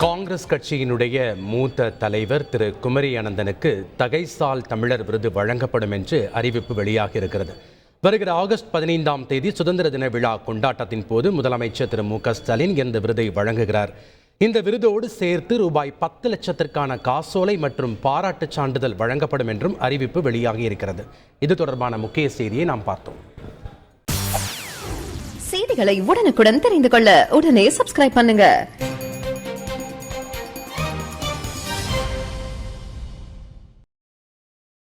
காங்கிரஸ் கட்சியினுடைய மூத்த தலைவர் திரு குமரி அனந்தனுக்கு தகைசால் தமிழர் விருது வழங்கப்படும் என்று அறிவிப்பு வெளியாக இருக்கிறது. வருகிற ஆகஸ்ட் 15ஆம் தேதி சுதந்திர தின விழா கொண்டாட்டத்தின் போது முதலமைச்சர் திரு மு.க.ஸ்டாலின் இந்த விருதை வழங்குகிறார். இந்த விருதோடு சேர்த்து ரூபாய் 10 லட்சத்திற்கான காசோலை மற்றும் பாராட்டுச் சான்றிதழ் வழங்கப்படும் என்றும் அறிவிப்பு வெளியாகி இருக்கிறது. இது தொடர்பான முக்கிய செய்தியை நாம் பார்த்தோம். செய்திகளை உடனுக்குடன் தெரிந்து கொள்ள உடனே சப்ஸ்கிரைப் பண்ணுங்க.